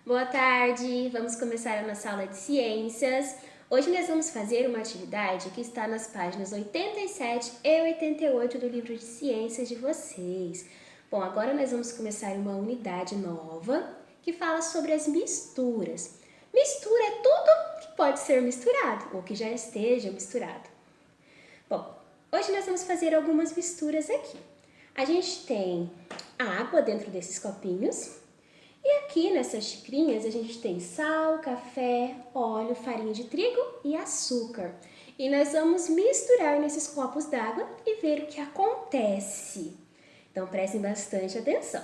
Boa tarde, vamos começar a nossa aula de ciências. Hoje nós vamos fazer uma atividade que está nas páginas 87 e 88 do livro de ciências de vocês. Bom, agora nós vamos começar uma unidade nova que fala sobre as misturas. Mistura é tudo que pode ser misturado ou que já esteja misturado. Bom, hoje nós vamos fazer algumas misturas aqui. A gente tem água dentro desses copinhos. E aqui nessas xicrinhas a gente tem sal, café, óleo, farinha de trigo e açúcar. E nós vamos misturar nesses copos d'água e ver o que acontece. Então prestem bastante atenção.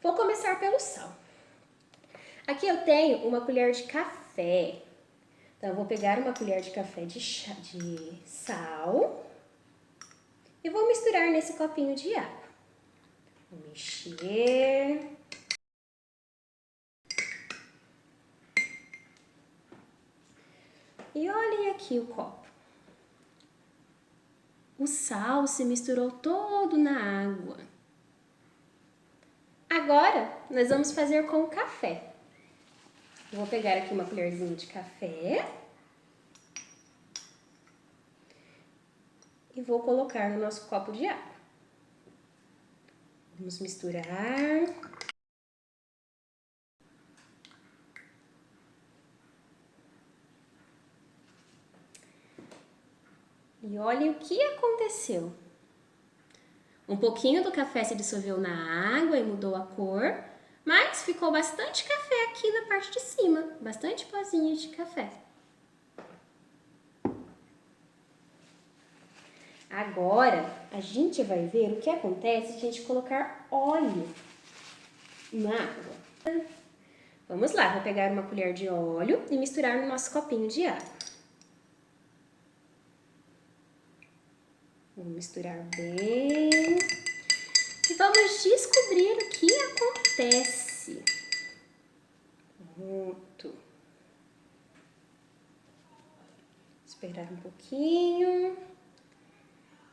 Vou começar pelo sal. Aqui eu tenho uma colher de café. Então eu vou pegar uma colher de café de sal e vou misturar nesse copinho de água. Vou mexer. E olhem aqui o copo. O sal se misturou todo na água. Agora, nós vamos fazer com o café. Eu vou pegar aqui uma colherzinha de café e vou colocar no nosso copo de água. Vamos misturar. E olhem o que aconteceu. Um pouquinho do café se dissolveu na água e mudou a cor, mas ficou bastante café aqui na parte de cima, bastante pozinho de café. Agora, a gente vai ver o que acontece se a gente colocar óleo na água. Vamos lá, vou pegar uma colher de óleo e misturar no nosso copinho de água. Vou misturar bem e vamos descobrir o que acontece. Pronto. Esperar um pouquinho.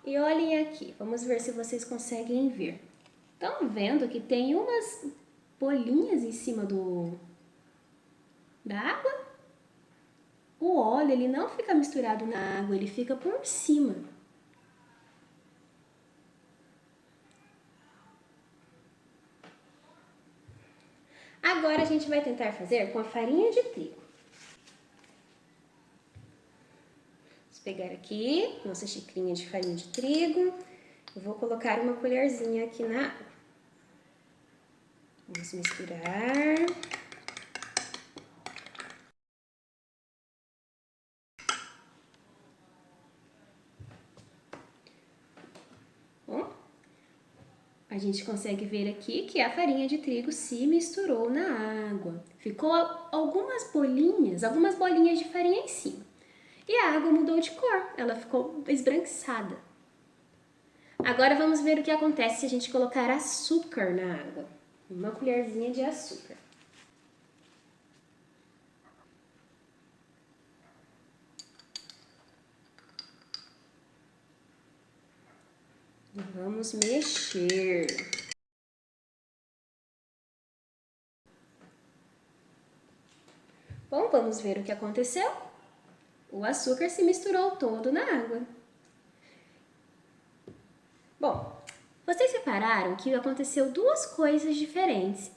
E olhem aqui, vamos ver se vocês conseguem ver. Estão vendo que tem umas bolinhas em cima da água? O óleo, ele não fica misturado na água, ele fica por cima. Agora a gente vai tentar fazer com a farinha de trigo. Vamos pegar aqui nossa xicrinha de farinha de trigo. Eu vou colocar uma colherzinha aqui na água. Vamos misturar. Bom, a gente consegue ver aqui que a farinha de trigo se misturou na água. Ficou algumas bolinhas de farinha em cima. E a água mudou de cor, ela ficou esbranquiçada. Agora vamos ver o que acontece se a gente colocar açúcar na água. Uma colherzinha de açúcar. Vamos mexer. Bom, vamos ver o que aconteceu. O açúcar se misturou todo na água. Bom, vocês repararam que aconteceu duas coisas diferentes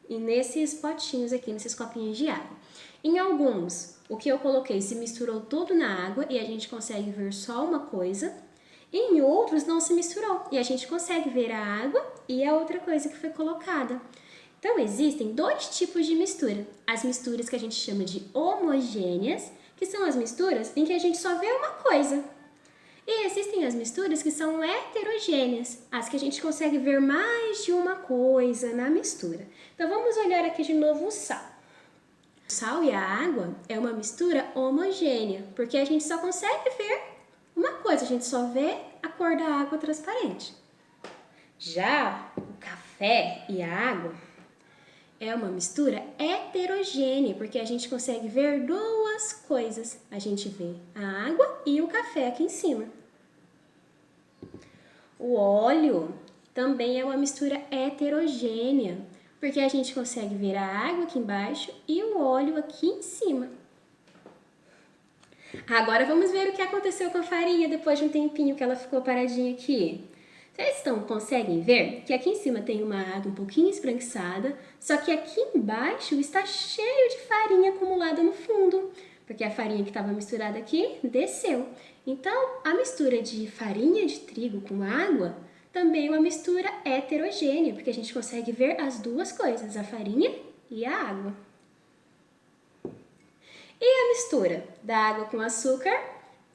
nesses potinhos aqui, nesses copinhos de água. Em alguns, o que eu coloquei se misturou todo na água e a gente consegue ver só uma coisa. Em outros não se misturou e a gente consegue ver a água e a outra coisa que foi colocada. Então existem dois tipos de mistura. As misturas que a gente chama de homogêneas, que são as misturas em que a gente só vê uma coisa. E existem as misturas que são heterogêneas, as que a gente consegue ver mais de uma coisa na mistura. Então vamos olhar aqui de novo o sal. O sal e a água é uma mistura homogênea, porque a gente só consegue ver uma coisa, a gente só vê a cor da água transparente. Já o café e a água é uma mistura heterogênea, porque a gente consegue ver duas coisas. A gente vê a água e o café aqui em cima. O óleo também é uma mistura heterogênea, Porque a gente consegue ver a água aqui embaixo e o óleo aqui em cima. Agora vamos ver o que aconteceu com a farinha depois de um tempinho que ela ficou paradinha aqui. Vocês conseguem ver que aqui em cima tem uma água um pouquinho esbranquiçada, só que aqui embaixo está cheio de farinha acumulada no fundo, porque a farinha que estava misturada aqui desceu. Então, a mistura de farinha de trigo com água também é uma mistura heterogênea, porque a gente consegue ver as duas coisas, a farinha e a água. E a mistura da água com açúcar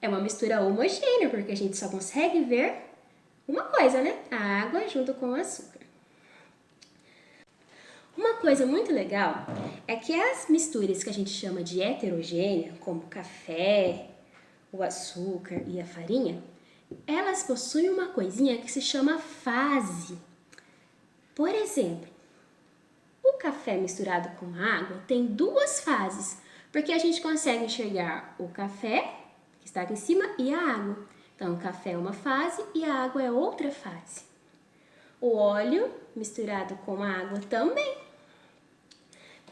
é uma mistura homogênea, porque a gente só consegue ver uma coisa, né? A água junto com o açúcar. Uma coisa muito legal é que as misturas que a gente chama de heterogênea, como o café, o açúcar e a farinha, elas possuem uma coisinha que se chama fase. Por exemplo, o café misturado com água tem duas fases, porque a gente consegue enxergar o café, que está aqui em cima, e a água. Então, o café é uma fase e a água é outra fase. O óleo misturado com a água também.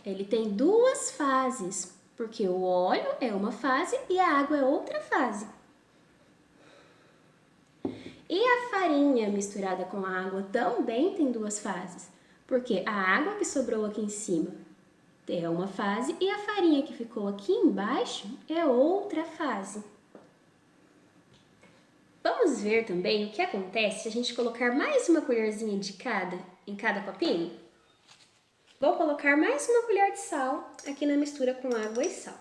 Ele tem duas fases, porque o óleo é uma fase e a água é outra fase. E a farinha misturada com a água também tem duas fases, porque a água que sobrou aqui em cima é uma fase e a farinha que ficou aqui embaixo é outra fase. Vamos ver também o que acontece se a gente colocar mais uma colherzinha de cada em cada copinho? Vou colocar mais uma colher de sal aqui na mistura com água e sal.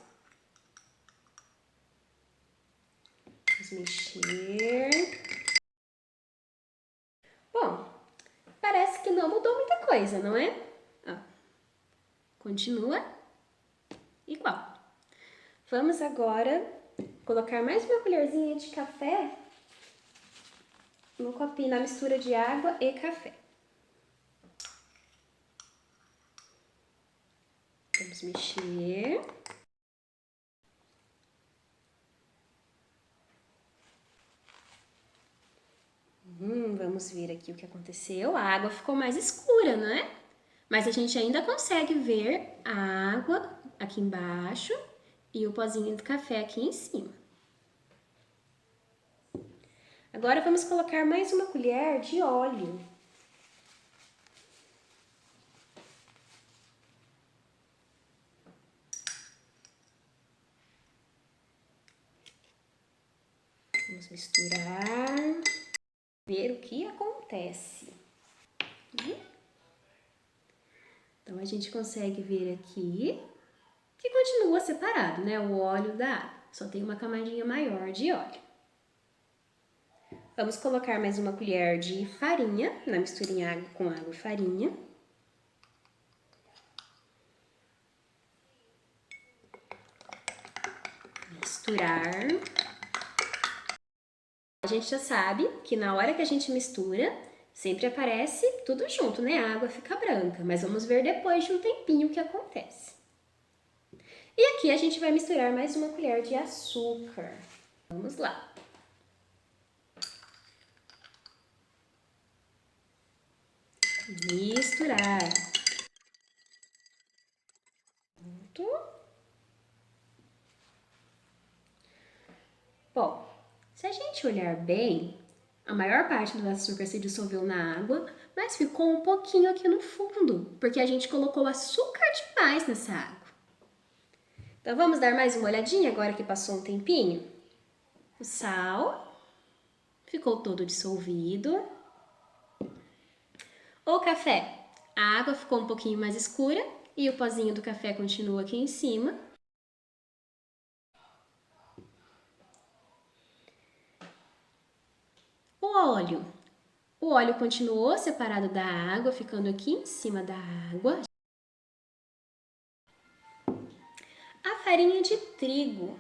Vamos mexer. Bom, parece que não mudou muita coisa, não é? Ó, continua igual. Vamos agora colocar mais uma colherzinha de café no copinho, na mistura de água e café. Vamos mexer. Vamos ver aqui o que aconteceu. A água ficou mais escura, não é? Mas a gente ainda consegue ver a água aqui embaixo e o pozinho do café aqui em cima. Agora vamos colocar mais uma colher de óleo. Vamos misturar, ver o que acontece. Então, a gente consegue ver aqui que continua separado, né? O óleo da água. Só tem uma camadinha maior de óleo. Vamos colocar mais uma colher de farinha na misturinha com água e farinha. Misturar. A gente já sabe que na hora que a gente mistura, sempre aparece tudo junto, né? A água fica branca, mas vamos ver depois de um tempinho o que acontece. E aqui a gente vai misturar mais uma colher de açúcar. Vamos lá. Misturar. Pronto. Bom, se a gente olhar bem, a maior parte do açúcar se dissolveu na água, mas ficou um pouquinho aqui no fundo, porque a gente colocou açúcar demais nessa água. Então vamos dar mais uma olhadinha agora que passou um tempinho? O sal ficou todo dissolvido. O café, a água ficou um pouquinho mais escura e o pozinho do café continua aqui em cima. O óleo continuou separado da água, ficando aqui em cima da água. A farinha de trigo,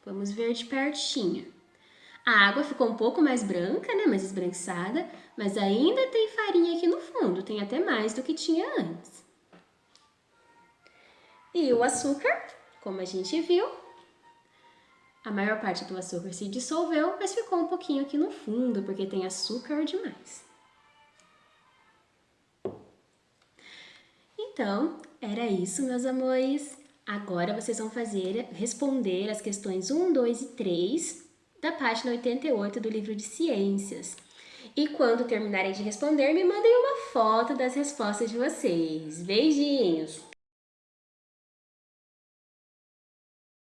vamos ver de pertinho. A água ficou um pouco mais branca, né, mais esbranquiçada, mas ainda tem farinha aqui no fundo, tem até mais do que tinha antes. E o açúcar, como a gente viu, a maior parte do açúcar se dissolveu, mas ficou um pouquinho aqui no fundo, porque tem açúcar demais. Então, era isso, meus amores. Agora vocês vão responder as questões 1, 2 e 3 da página 88 do livro de Ciências. E quando terminarem de responder, me mandem uma foto das respostas de vocês. Beijinhos!